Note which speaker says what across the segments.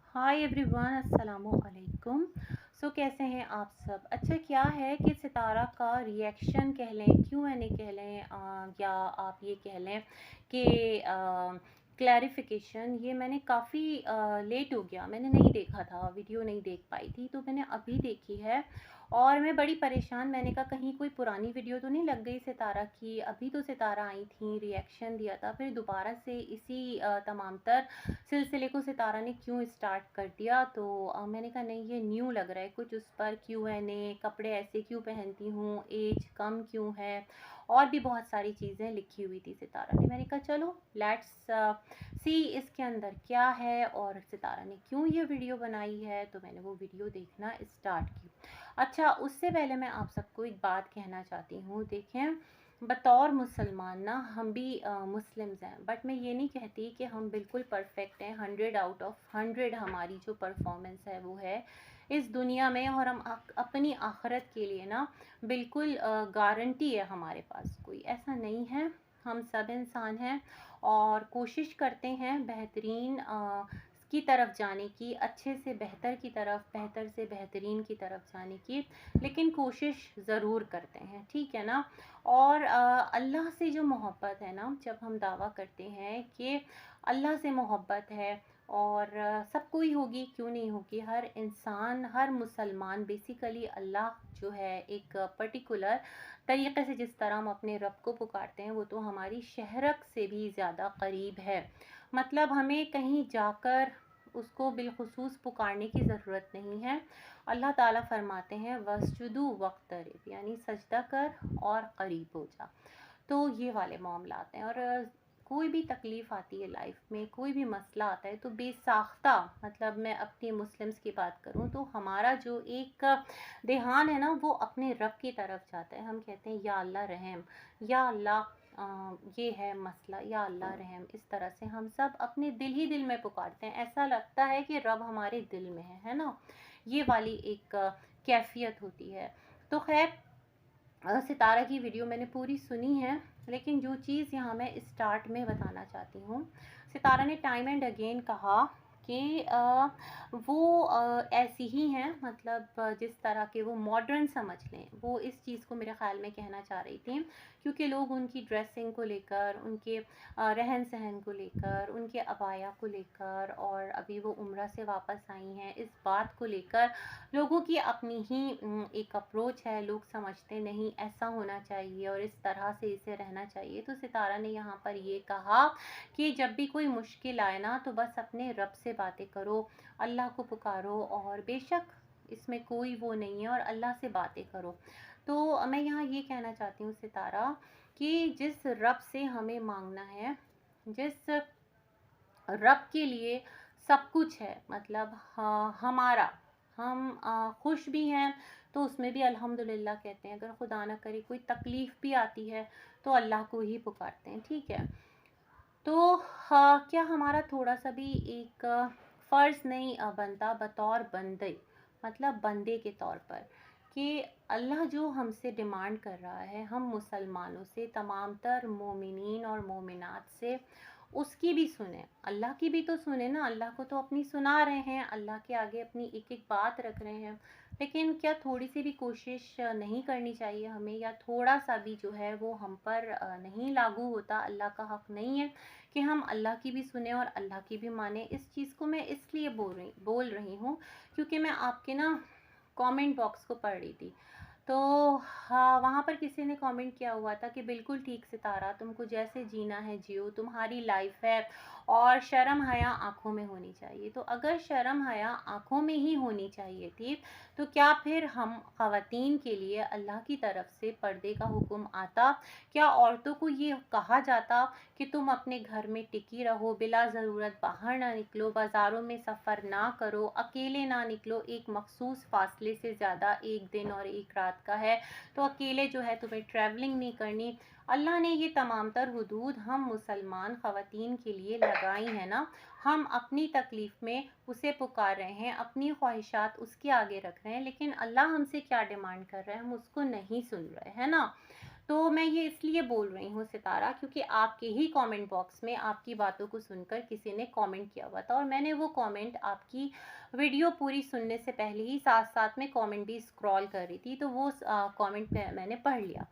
Speaker 1: Hi everyone, अस्सलामु अलैकुम। कैसे हैं आप सब? अच्छा, क्या है कि सितारा का रिएक्शन कह लें, Q&A कह लें, या आप ये कह लें कि क्लैरिफिकेशन, ये मैंने काफ़ी लेट हो गया, मैंने नहीं देखा था, वीडियो नहीं देख पाई थी, तो मैंने अभी देखी है और मैं बड़ी परेशान। मैंने कहा कहीं कोई पुरानी वीडियो तो नहीं लग गई सितारा की। अभी तो सितारा आई थी, रिएक्शन दिया था, फिर दोबारा से इसी तमामतर सिलसिले को सितारा ने क्यों स्टार्ट कर दिया। तो मैंने कहा नहीं, ये न्यू लग रहा है कुछ। उस पर Q&A, कपड़े ऐसे क्यों पहनती हूँ, एज कम क्यों है, और भी बहुत सारी चीज़ें लिखी हुई थी सितारा ने। मैंने कहा चलो लेट्स सी इसके अंदर क्या है और सितारा ने क्यों ये वीडियो बनाई है। तो मैंने वो वीडियो देखना स्टार्ट की। अच्छा, उससे पहले मैं आप सबको एक बात कहना चाहती हूँ। देखें, बतौर मुसलमान ना हम भी मुस्लिम्स हैं, बट मैं ये नहीं कहती कि हम बिल्कुल परफेक्ट हैं। 100 आउट ऑफ 100 हमारी जो परफॉर्मेंस है वो है इस दुनिया में, और हम अपनी आखिरत के लिए ना बिल्कुल गारंटी है हमारे पास, कोई ऐसा नहीं है। हम सब इंसान हैं और कोशिश करते हैं बेहतरीन की तरफ जाने की, अच्छे से बेहतर की तरफ, बेहतर से बेहतरीन की तरफ जाने की, लेकिन कोशिश ज़रूर करते हैं, ठीक है ना। और अल्लाह से जो मोहब्बत है ना, जब हम दावा करते हैं कि अल्लाह से मोहब्बत है, और सबको ही होगी, क्यों नहीं होगी, हर इंसान, हर मुसलमान बेसिकली अल्लाह जो है एक पर्टिकुलर तरीक़े से, जिस तरह हम अपने रब को पुकारते हैं, वो तो हमारी शहरक से भी ज़्यादा करीब है। मतलब हमें कहीं जाकर उसको बिलखुसूस पुकारने की ज़रूरत नहीं है। अल्लाह ताला फरमाते हैं वस्जुदू वक्तरिब, यानी सजदा कर और करीब हो जा। तो ये वाले मामलात हैं। और कोई भी तकलीफ़ आती है लाइफ में, कोई भी मसला आता है, तो बेसाख्ता, मतलब मैं अपनी मुस्लिम्स की बात करूं तो हमारा जो एक ध्यान है ना, वो अपने रब की तरफ जाता है। हम कहते हैं या अल्लाह रहम, या अल्लाह ये है मसला, या अल्लाह रहम। इस तरह से हम सब अपने दिल ही दिल में पुकारते हैं, ऐसा लगता है कि रब हमारे दिल में है ना। ये वाली एक कैफियत होती है। तो खैर, सितारा की वीडियो मैंने पूरी सुनी है, लेकिन जो चीज़ यहाँ मैं स्टार्ट में बताना चाहती हूँ, सितारा ने टाइम एंड अगेन कहा कि वो ऐसी ही हैं, मतलब जिस तरह के वो मॉडर्न समझ लें, वो इस चीज़ को मेरे ख़्याल में कहना चाह रही थी। क्योंकि लोग उनकी ड्रेसिंग को लेकर, उनके रहन सहन को लेकर, उनके अबाया को लेकर, और अभी वो उम्रा से वापस आई हैं, इस बात को लेकर लोगों की अपनी ही एक अप्रोच है। लोग समझते नहीं ऐसा होना चाहिए और इस तरह से इसे रहना चाहिए। तो सितारा ने यहाँ पर ये कहा कि जब भी कोई मुश्किल आए ना, तो बस अपने रब से बातें करो, अल्लाह को पुकारो, और बेशक इसमें कोई वो नहीं है, और अल्लाह से बातें करो। तो मैं यहाँ ये कहना चाहती हूँ सितारा, कि जिस रब से हमें मांगना है, जिस रब के लिए सब कुछ है, मतलब हाँ, हमारा, हम खुश भी हैं तो उसमें भी अल्हम्दुलिल्लाह कहते हैं। अगर खुदा ना करे कोई तकलीफ़ भी आती है तो अल्लाह को ही पुकारते हैं, ठीक है। तो हाँ, क्या हमारा थोड़ा सा भी एक फ़र्ज़ नहीं बनता बतौर बंदे, मतलब बंदे के तौर पर, कि अल्लाह जो हमसे डिमांड कर रहा है, हम मुसलमानों से, तमाम तर मोमिनीन और मोमिनात से, उसकी भी सुने, अल्लाह की भी तो सुने ना। अल्लाह को तो अपनी सुना रहे हैं, अल्लाह के आगे अपनी एक एक बात रख रहे हैं, लेकिन क्या थोड़ी सी भी कोशिश नहीं करनी चाहिए हमें, या थोड़ा सा भी जो है वो हम पर नहीं लागू होता? अल्लाह का हक़ नहीं है कि हम अल्लाह की भी सुने और अल्लाह की भी माने? इस चीज़ को मैं इसलिए बोल रही हूँ क्योंकि मैं आपके ना कमेंट बॉक्स को पढ़ रही थी। तो हाँ, वहाँ पर किसी ने कमेंट किया हुआ था कि बिल्कुल ठीक सितारा, तुमको जैसे जीना है जियो, तुम्हारी लाइफ है, और शर्म हया आँखों में होनी चाहिए। तो अगर शर्म हया आँखों में ही होनी चाहिए थी, तो क्या फिर हम ख़वातीन के लिए अल्लाह की तरफ से पर्दे का हुक्म आता? क्या औरतों को ये कहा जाता कि तुम अपने घर में टिकी रहो, बिला ज़रूरत बाहर ना निकलो, बाज़ारों में सफ़र ना करो, अकेले ना निकलो, एक मखसूस फ़ासले से ज़्यादा, एक दिन और एक रात का है, तो अकेले जो है तुम्हें ट्रैवलिंग नहीं करनी? अल्लाह ने ये तमाम तर हुदूद हम मुसलमान ख़वातीन के लिए लगाई हैं ना। हम अपनी तकलीफ़ में उसे पुकार रहे हैं, अपनी ख्वाहिशात उसके आगे रख रहे हैं, लेकिन अल्लाह हमसे क्या डिमांड कर रहा है, हम उसको नहीं सुन रहे, है ना। तो मैं ये इसलिए बोल रही हूँ सितारा, क्योंकि आपके ही कमेंट बॉक्स में आपकी बातों को सुनकर किसी ने कमेंट किया हुआ था, और मैंने वो कमेंट आपकी वीडियो पूरी सुनने से पहले ही साथ-साथ में कमेंट भी स्क्रॉल कर रही थी, तो वो कमेंट मैंने पढ़ लिया।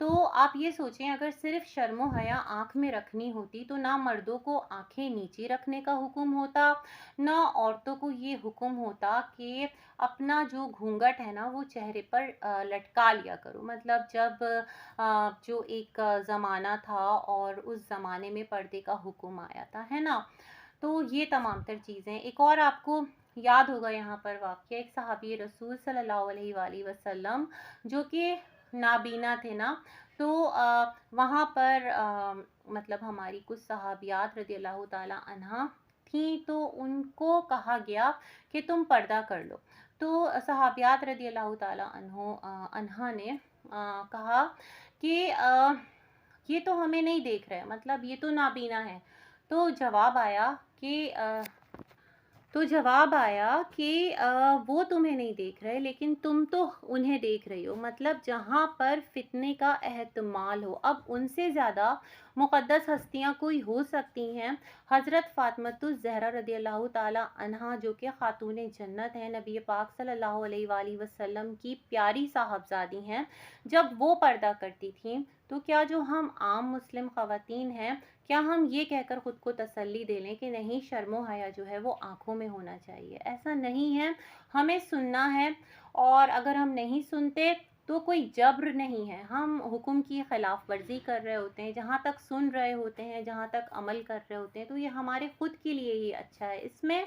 Speaker 1: तो आप ये सोचें, अगर सिर्फ़ शर्म-ओ-हया आँख में रखनी होती तो ना मर्दों को आँखें नीचे रखने का हुक्म होता, ना औरतों को ये हुक्म होता कि अपना जो घूंघट है ना वो चेहरे पर लटका लिया करो। मतलब जब जो एक ज़माना था और उस ज़माने में पर्दे का हुक्म आया था, है ना? तो ये तमाम तर चीज़ें। एक और आपको याद होगा यहाँ पर वाक़या, एक सहाबी रसूल सल्लल्लाहु अलैहि वसल्लम जो कि नाबीना थे ना, तो वहाँ पर मतलब हमारी कुछ सहाबियात रज़ियल्लाहु ताला अन्हा थीं, तो उनको कहा गया कि तुम पर्दा कर लो। तो सहाबियात रज़ियल्लाहु ताला अन्हा ने कहा कि ये तो हमें नहीं देख रहे, मतलब ये तो नाबीना है। तो जवाब आया कि वो तुम्हें नहीं देख रहे, लेकिन तुम तो उन्हें देख रही हो। मतलब जहाँ पर फ़ितने का एहतमाल हो, अब उनसे ज़्यादा मुक़द्दस हस्तियाँ कोई हो सकती हैं। हज़रत फ़ातिमतुज़ ज़हरा रज़ियल्लाहु ताला अन्हा जो कि ख़ातूने जन्नत हैं, नबी पाक सल्लल्लाहु अलैहि वसल्लम की प्यारी साहबज़ादी हैं। जब वो पर्दा करती थीं, तो क्या जो हम आम मुस्लिम ख़वातीन हैं, क्या हम ये कहकर खुद को तसल्ली दे लें कि नहीं, शर्म-ओ-हया जो है वो आँखों में होना चाहिए? ऐसा नहीं है, हमें सुनना है, और अगर हम नहीं सुनते तो कोई जब्र नहीं है। हम हुक्म की खिलाफ वर्जी कर रहे होते हैं, जहाँ तक सुन रहे होते हैं, जहाँ तक अमल कर रहे होते हैं, तो ये हमारे खुद के लिए ही अच्छा है। इसमें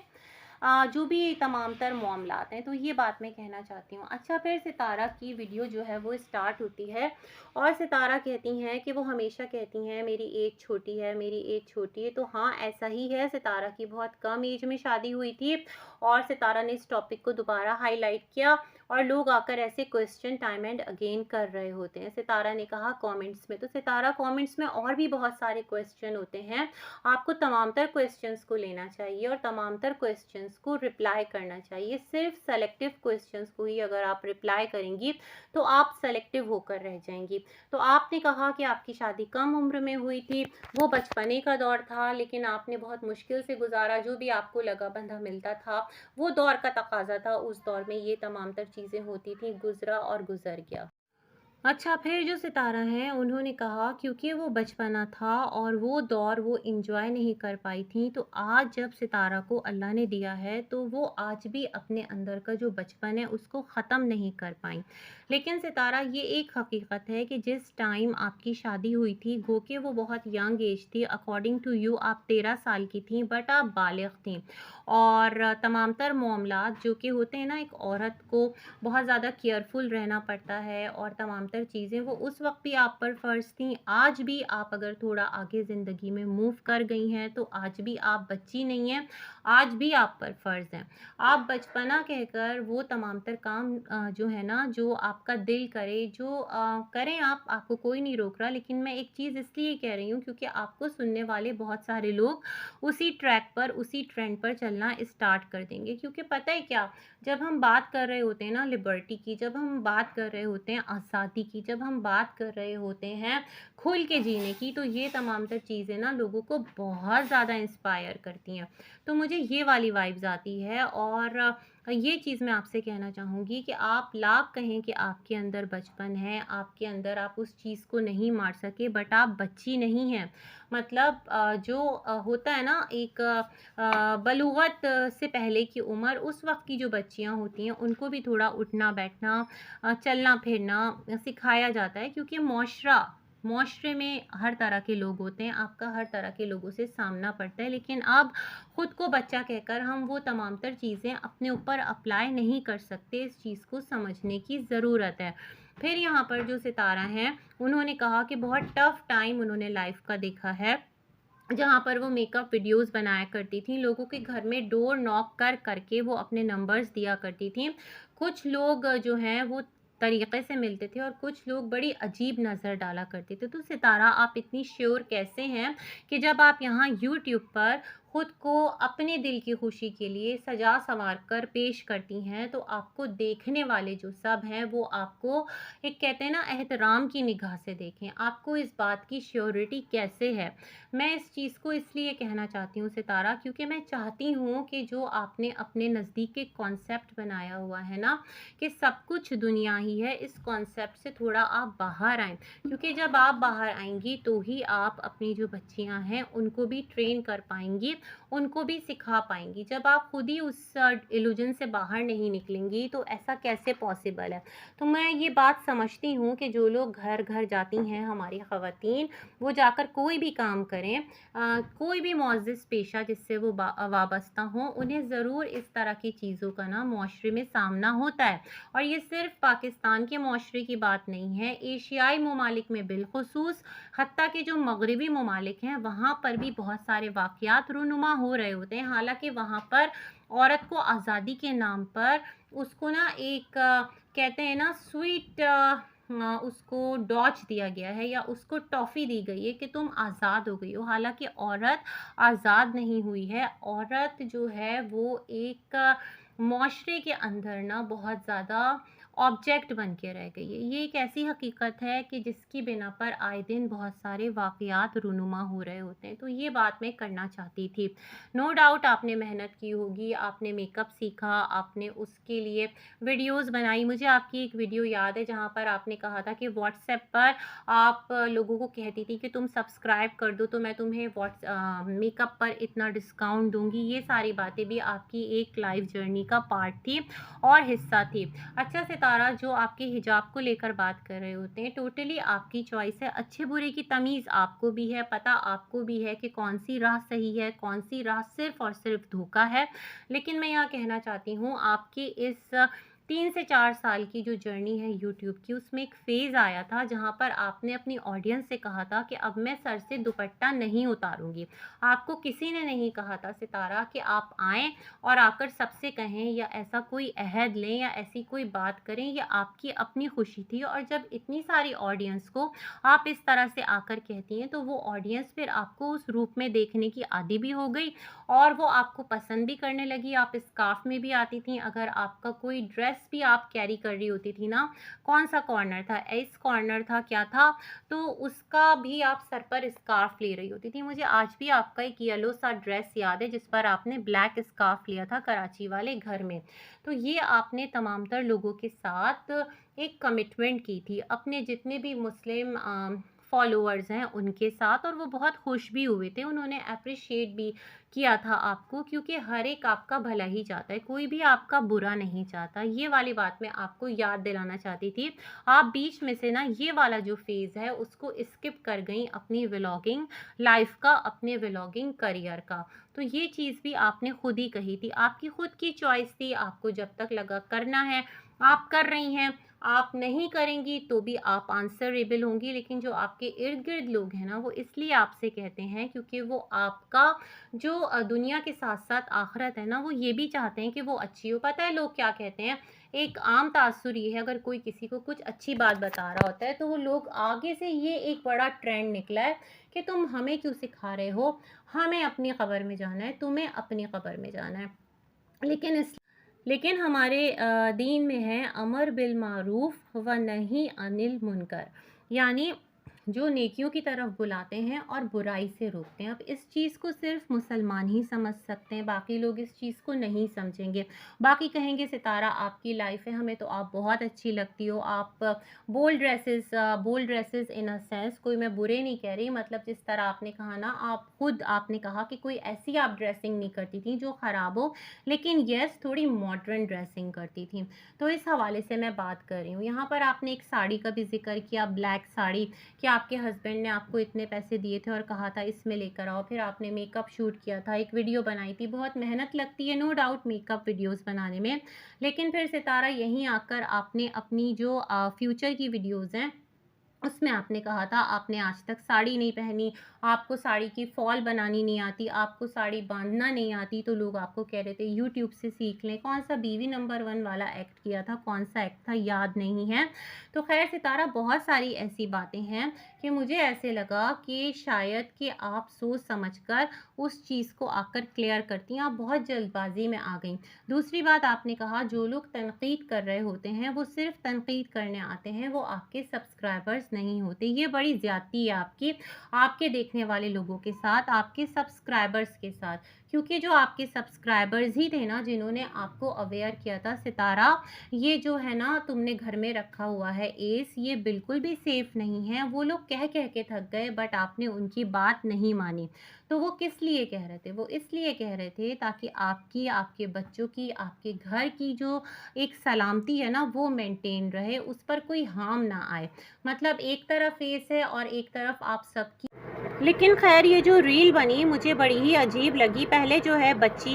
Speaker 1: जो भी तमाम तर मामलात हैं, तो ये बात मैं कहना चाहती हूँ। अच्छा, फिर सितारा की वीडियो जो है वो स्टार्ट होती है, और सितारा कहती हैं कि वो हमेशा कहती हैं मेरी एज छोटी है, मेरी एज छोटी है। तो हाँ, ऐसा ही है, सितारा की बहुत कम एज में शादी हुई थी, और सितारा ने इस टॉपिक को दोबारा हाईलाइट किया, और लोग आकर ऐसे क्वेश्चन टाइम एंड अगेन कर रहे होते हैं। सितारा ने कहा कमेंट्स में, तो सितारा कमेंट्स में और भी बहुत सारे क्वेश्चन होते हैं, आपको तमाम तर क्वेश्चंस को लेना चाहिए और तमाम तर क्वेश्चंस को रिप्लाई करना चाहिए। सिर्फ सेलेक्टिव क्वेश्चंस को ही अगर आप रिप्लाई करेंगी तो आप सेलेक्टिव होकर रह जाएंगी। तो आपने कहा कि आपकी शादी कम उम्र में हुई थी, वो बचपने का दौर था, लेकिन आपने बहुत मुश्किल से गुजारा, जो भी आपको लगा बंधा मिलता था वो दौर का तकाजा था, उस दौर में ये तमाम तर चीज़ें होती थी, गुजरा और गुजर गया। अच्छा, फिर जो सितारा हैं उन्होंने कहा क्योंकि वो बचपना था और वो दौर वो एंजॉय नहीं कर पाई थी, तो आज जब सितारा को अल्लाह ने दिया है तो वो आज भी अपने अंदर का जो बचपन है उसको ख़त्म नहीं कर पाई। लेकिन सितारा, ये एक हकीकत है कि जिस टाइम आपकी शादी हुई थी, गो कि वो बहुत यंग एज थी, अकॉर्डिंग टू यू आप 13 साल की थी, बट आप बालिग़ थी, और तमाम तर मामलात जो कि होते हैं ना, एक औरत को बहुत ज़्यादा केयरफुल रहना पड़ता है, और तमाम तर चीज़ें वो उस वक़्त भी आप पर फ़र्ज़ थी। आज भी आप अगर थोड़ा आगे ज़िंदगी में मूव कर गई हैं, तो आज भी आप बच्ची नहीं हैं, आज भी आप पर फ़र्ज़ हैं। आप बचपना कहकर वो तमाम तर काम जो है ना, जो आपका दिल करे, जो करें आप, आपको कोई नहीं रोक रहा। लेकिन मैं एक चीज़ इसलिए कह रही हूँ क्योंकि आपको सुनने वाले बहुत सारे लोग उसी ट्रैक पर, उसी ट्रेंड पर चलना स्टार्ट कर देंगे। क्योंकि पता है क्या, जब हम बात कर रहे होते हैं ना लिबर्टी की, जब हम बात कर रहे होते हैं आज़ादी की, जब हम बात कर रहे होते हैं खुल के जीने की, तो ये तमाम तर चीज़ें ना लोगों को बहुत ज़्यादा इंस्पायर करती हैं। तो मुझे ये वाली वाइब्स आती है, और ये चीज़ मैं आपसे कहना चाहूँगी कि आप लाख कहें कि आपके अंदर बचपन है, आपके अंदर आप उस चीज़ को नहीं मार सके, बट आप बच्ची नहीं हैं। मतलब जो होता है ना, एक बलूगत से पहले की उम्र, उस वक़्त की जो बच्चियाँ होती हैं उनको भी थोड़ा उठना बैठना, चलना फिरना सिखाया जाता है, क्योंकि मुआशरे में हर तरह के लोग होते हैं, आपका हर तरह के लोगों से सामना पड़ता है। लेकिन अब खुद को बच्चा कहकर हम वो तमाम तर चीज़ें अपने ऊपर अप्लाई नहीं कर सकते, इस चीज़ को समझने की ज़रूरत है। फिर यहाँ पर जो सितारा हैं उन्होंने कहा कि बहुत टफ़ टाइम उन्होंने लाइफ़ का देखा है, जहाँ पर वो मेकअप वीडियोस बनाया करती थी, लोगों के घर में डोर नॉक कर करके वो अपने नंबर्स दिया करती थी। कुछ लोग जो हैं वो तरीक़े से मिलते थे, और कुछ लोग बड़ी अजीब नज़र डाला करते थे। तो सितारा, आप इतनी श्योर कैसे हैं कि जब आप यहाँ यूट्यूब पर खुद को अपने दिल की खुशी के लिए सजा संवार कर पेश करती हैं, तो आपको देखने वाले जो सब हैं वो आपको एक कहते हैं ना एहतराम की निगाह से देखें। आपको इस बात की श्योरिटी कैसे है? मैं इस चीज़ को इसलिए कहना चाहती हूँ सितारा, क्योंकि मैं चाहती हूँ कि जो आपने अपने नज़दीक एक कॉन्सेप्ट बनाया हुआ है ना कि सब कुछ दुनिया ही है, इस कॉन्सेप्ट से थोड़ा आप बाहर आएँ। क्योंकि जब आप बाहर आएँगी तो ही आप अपनी जो बच्चियाँ हैं उनको भी ट्रेन कर पाएँगी, उनको भी सिखा पाएँगी। जब आप खुद ही उस इल्यूज़न से बाहर नहीं निकलेंगी तो ऐसा कैसे पॉसिबल है? तो मैं ये बात समझती हूँ कि जो लोग घर-घर जाती हैं हमारी ख़वातीन, वो जाकर कोई भी काम करें, कोई भी मुअज़्ज़िज़ पेशा जिससे वो वाबस्ता हों, उन्हें ज़रूर इस तरह की चीज़ों का ना मुआशरे में सामना होता है। और ये सिर्फ़ पाकिस्तान के मुआशरे की बात नहीं है, एशियाई ममालिक में बिलख़ुसूस, हत्ता कि जो मगरिबी ममालिक हैं, वहाँ पर भी बहुत सारे वाक़यात रूनुमा हो रहे होते हैं। हालाँकि वहाँ पर औरत को आज़ादी के नाम पर उसको ना एक कहते हैं ना स्वीट उसको डॉज दिया गया है या उसको टॉफ़ी दी गई है कि तुम आज़ाद हो गई हो। हालाँकि औरत आज़ाद नहीं हुई है, औरत जो है वो एक मुआशरे के अंदर ना बहुत ज़्यादा ऑब्जेक्ट बन के रह गई है। ये एक ऐसी हकीकत है कि जिसकी बिना पर आए दिन बहुत सारे वाक़यात रूनुमा हो रहे होते हैं। तो ये बात मैं करना चाहती थी। नो डाउट आपने मेहनत की होगी, आपने मेकअप सीखा, आपने उसके लिए वीडियोज़ बनाई। मुझे आपकी एक वीडियो याद है जहाँ पर आपने कहा था कि व्हाट्सएप पर आप लोगों को कहती थी कि तुम सब्सक्राइब कर दो तो मैं तुम्हें मेकअप पर इतना डिस्काउंट दूँगी। ये सारी बातें भी आपकी एक लाइफ़ जर्नी का पार्ट थी और हिस्सा थी। अच्छा सितारा, जो आपके हिजाब को लेकर बात कर रहे होते हैं, टोटली आपकी चॉइस है। अच्छे बुरे की तमीज़ आपको भी है, पता आपको भी है कि कौन-सी राह सही है, कौन-सी राह सिर्फ़ और सिर्फ़ धोखा है। लेकिन मैं यहाँ कहना चाहती हूँ, आपकी इस 3 से 4 साल की जो जर्नी है यूट्यूब की, उसमें एक फ़ेज़ आया था जहाँ पर आपने अपनी ऑडियंस से कहा था कि अब मैं सर से दुपट्टा नहीं उतारूँगी। आपको किसी ने नहीं कहा था सितारा कि आप आएँ और आकर सबसे कहें या ऐसा कोई अहद लें या ऐसी कोई बात करें, ये आपकी अपनी खुशी थी। और जब इतनी सारी ऑडियंस को आप इस तरह से आकर कहती हैं, तो वो ऑडियंस फिर आपको उस रूप में देखने की आदी भी हो गई और वो आपको पसंद भी करने लगी। आप स्कार्फ में भी आती थीं, अगर आपका कोई ड्रेस भी आप कैरी कर रही होती थी ना, कौन-सा कॉर्नर था, एस कॉर्नर था, क्या था, तो उसका भी आप सर पर स्कार्फ ले रही होती थी। मुझे आज भी आपका एक येलो सा ड्रेस याद है जिस पर आपने ब्लैक स्कार्फ लिया था कराची वाले घर में। तो ये आपने तमाम तर लोगों के साथ एक कमिटमेंट की थी, अपने जितने भी मुस्लिम फॉलोअर्स हैं उनके साथ, और वो बहुत खुश भी हुए थे। उन्होंने एप्रिशिएट भी किया था आपको, क्योंकि हर एक आपका भला ही चाहता है, कोई भी आपका बुरा नहीं चाहता। ये वाली बात मैं आपको याद दिलाना चाहती थी। आप बीच में से ना ये वाला जो फ़ेज़ है उसको स्किप कर गईं अपनी व्लॉगिंग लाइफ़ का, अपने व्लॉगिंग करियर का। तो ये चीज़ भी आपने खुद ही कही थी, आपकी खुद की चॉइस थी। आपको जब तक लगा करना है, आप कर रही हैं। आप नहीं करेंगी तो भी आप आंसरेबल होंगी। लेकिन जो आपके इर्द-गिर्द लोग हैं ना, वो इसलिए आपसे कहते हैं क्योंकि वो आपका जो दुनिया के साथ-साथ आखिरत है ना, वो ये भी चाहते हैं कि वो अच्छी हो। पता है लोग क्या कहते हैं? एक आम तासुर ये है, अगर कोई किसी को कुछ अच्छी बात बता रहा होता है तो वो लोग आगे से ये एक बड़ा ट्रेंड निकला है कि तुम हमें क्यों सिखा रहे हो? हमें अपनी कब्र में जाना है, तुम्हें अपनी कब्र में जाना है। लेकिन इस लेकिन हमारे दीन में है अमर बिल मारूफ व नही अनिल मुनकर, यानी जो नेकियों की तरफ बुलाते हैं और बुराई से रोकते हैं। अब इस चीज़ को सिर्फ मुसलमान ही समझ सकते हैं, बाकी लोग इस चीज़ को नहीं समझेंगे। बाकी कहेंगे सितारा आपकी लाइफ है, हमें तो आप बहुत अच्छी लगती हो, आप bold dresses in a sense, कोई मैं बुरे नहीं कह रही, मतलब जिस तरह आपने कहा ना, आप खुद आपने कहा कि कोई ऐसी आप ड्रेसिंग नहीं करती थी जो ख़राब हो, लेकिन येस थोड़ी मॉडर्न ड्रेसिंग करती थी। तो इस हवाले से मैं बात कर रही हूँ। यहाँ पर आपने एक साड़ी का भी ज़िक्र किया, ब्लैक साड़ी, कि आपके हस्बैंड ने आपको इतने पैसे दिए थे और कहा था इसमें लेकर आओ। फिर आपने मेकअप शूट किया था, एक वीडियो बनाई थी। बहुत मेहनत लगती है नो डाउट मेकअप वीडियोस बनाने में, लेकिन फिर सितारा यहीं आकर आपने अपनी जो फ्यूचर की वीडियोस हैं उसमें आपने कहा था आपने आज तक साड़ी नहीं पहनी, आपको साड़ी की फ़ॉल बनानी नहीं आती, आपको साड़ी बाँधना नहीं आती, तो लोग आपको कह रहे थे यूट्यूब से सीख लें। कौन-सा बीवी नंबर 1 वाला एक्ट किया था, कौन-सा एक्ट था याद नहीं है। तो ख़ैर सितारा बहुत सारी ऐसी बातें हैं कि मुझे ऐसे लगा कि शायद कि आप सोच समझ कर उस चीज़ को आकर क्लियर करती हैं, आप बहुत जल्दबाज़ी में आ गईं। दूसरी बात आपने कहा जो लोग तनक़ीद कर रहे होते हैं, वो सिर्फ़ तनक़ीद करने आते हैं, वो आपके सब्सक्राइबर्स नहीं होते। ये बड़ी ज़्यादती है आपकी, आपके देखने वाले लोगों के साथ, आपके सब्सक्राइबर्स के साथ। क्योंकि जो आपके सब्सक्राइबर्स ही थे ना जिन्होंने आपको अवेयर किया था सितारा, ये जो है ना तुमने घर में रखा हुआ है एस, ये बिल्कुल भी सेफ़ नहीं है। वो लोग कह कह के थक गए बट आपने उनकी बात नहीं मानी। तो वो किस लिए कह रहे थे? वो इसलिए कह रहे थे ताकि आपकी, आपके बच्चों की, आपके घर की जो एक सलामती है ना वो मेंटेन रहे, उस पर कोई हार्म ना आए। मतलब एक तरफ फेस है और एक तरफ आप सबकी। लेकिन ख़ैर ये जो रील बनी मुझे बड़ी ही अजीब लगी। पहले जो है बच्ची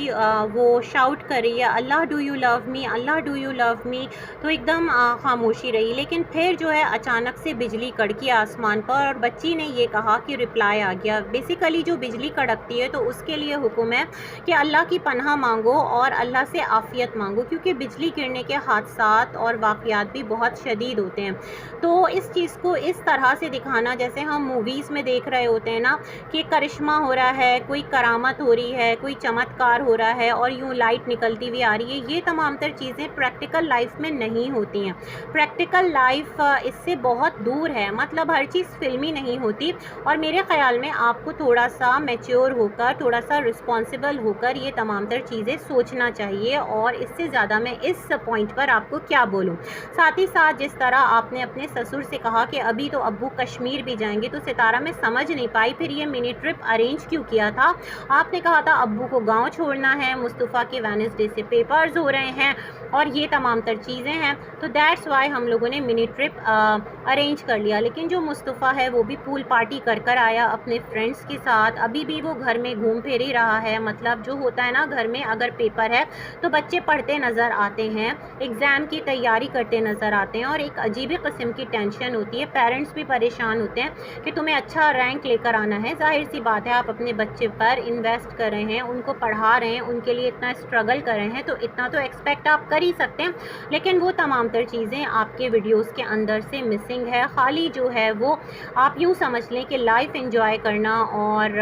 Speaker 1: वो शाउट कर रही है Allah do you love me, Allah do you love me, तो एकदम ख़ामोशी रही। लेकिन फिर जो है अचानक से बिजली कड़की आसमान पर और बच्ची ने ये कहा कि रिप्लाई आ गया। बेसिकली जो बिजली कड़कती है तो उसके लिए हुक्म है कि अल्लाह की पनाह मांगो और अल्लाह से आफ़ियत मांगो, क्योंकि बिजली गिरने के हादसात और वाक़यात भी बहुत शदीद होते हैं। तो इस चीज़ को इस तरह से दिखाना जैसे हम मूवीज़ में देख रहे होते हैं ना कि करिश्मा हो रहा है, कोई करामत हो रही है, कोई चमत्कार हो रहा है और यूँ लाइट निकलती हुई आ रही है, ये तमाम तर चीज़ें प्रैक्टिकल लाइफ में नहीं होती हैं। प्रैक्टिकल लाइफ इससे बहुत दूर है, मतलब हर चीज़ फ़िल्मी नहीं होती। और मेरे ख़्याल में आपको थोड़ा-सा मैच्योर होकर, थोड़ा-सा रिस्पॉन्सिबल होकर ये तमाम तर चीज़ें सोचना चाहिए। और इससे ज़्यादा मैं इस पॉइंट पर आपको क्या बोलूँ। साथ ही साथ जिस तरह आपने अपने ससुर से कहा कि अभी तो अब्बू कश्मीर भी जाएँगे, तो सितारा मैं समझ नहीं पाई फिर ये मिनी ट्रिप अरेंज क्यों किया था। आपने कहा था अब्बू को गाँव छोड़ना है, मुस्तफ़ा के वेडनेसडे से पेपर्स हो रहे हैं और ये तमाम तर चीज़ें हैं, तो दैट्स वाई हम लोगों ने मिनी ट्रिप अरेंज कर लिया। लेकिन जो मुस्तफ़ा है वो भी पूल पार्टी कर आया अपने फ्रेंड्स के साथ, अभी भी वो घर में घूम फिर ही रहा है। मतलब जो होता है ना घर में अगर पेपर है तो बच्चे पढ़ते नज़र आते हैं, एग्ज़ाम की तैयारी करते नज़र आते हैं और एक अजीब किस्म की टेंशन होती है। पेरेंट्स भी परेशान होते हैं कि तुम्हें अच्छा रैंक लेकर आना है। ज़ाहिर सी बात है आप अपने बच्चे पर इन्वेस्ट कर रहे हैं, उनको पढ़ा रहे हैं, उनके लिए इतना स्ट्रगल कर रहे हैं, तो इतना तो एक्सपेक्ट आप कर ही सकते हैं। लेकिन वो तमाम तर चीज़ें आपके वीडियोज़ के अंदर से मिसिंग है। खाली जो है वो आप यूँ समझ लें कि लाइफ एंजॉय करना और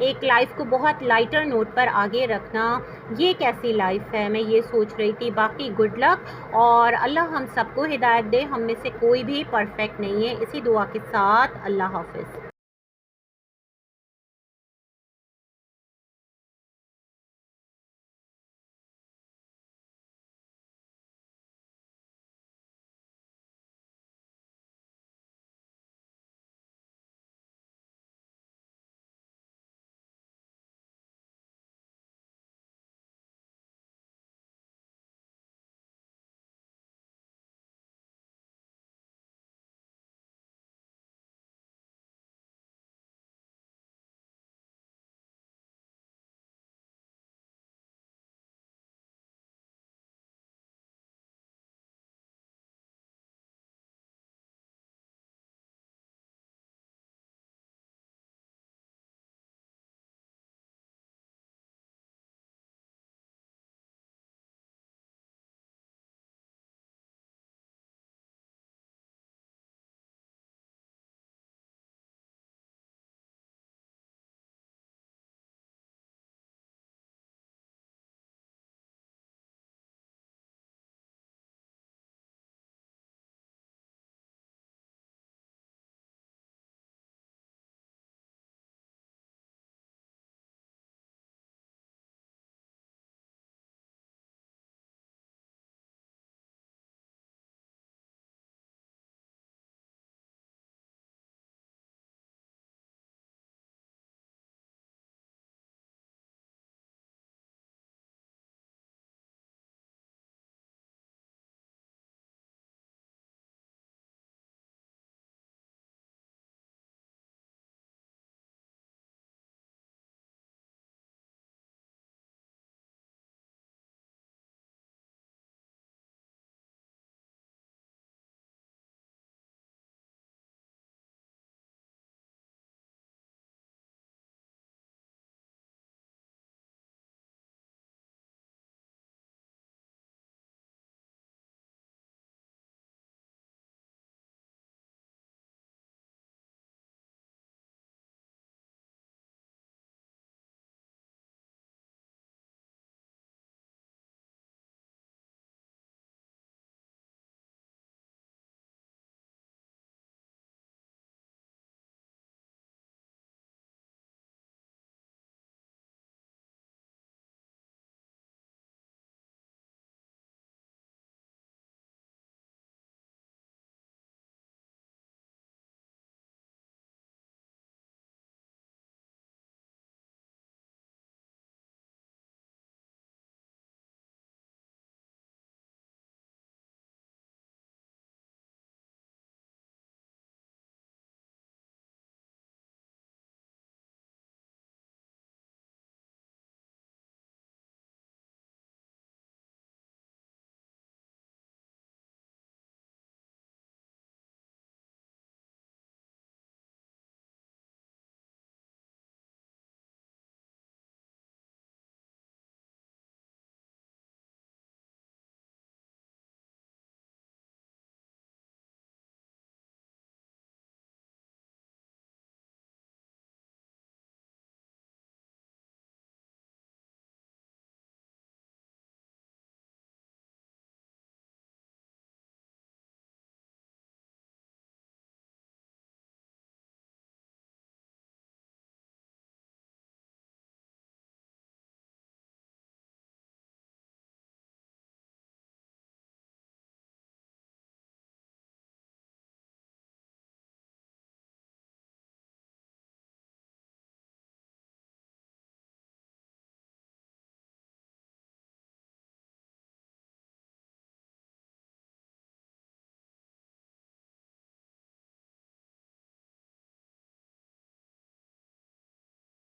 Speaker 1: एक लाइफ को बहुत लाइटर नोट पर आगे रखना, ये कैसी लाइफ है, मैं ये सोच रही थी। बाकी गुड लक और अल्लाह हम सबको हिदायत दे। हम में से कोई भी परफेक्ट नहीं है। इसी दुआ के साथ अल्लाह हाफ़िज़।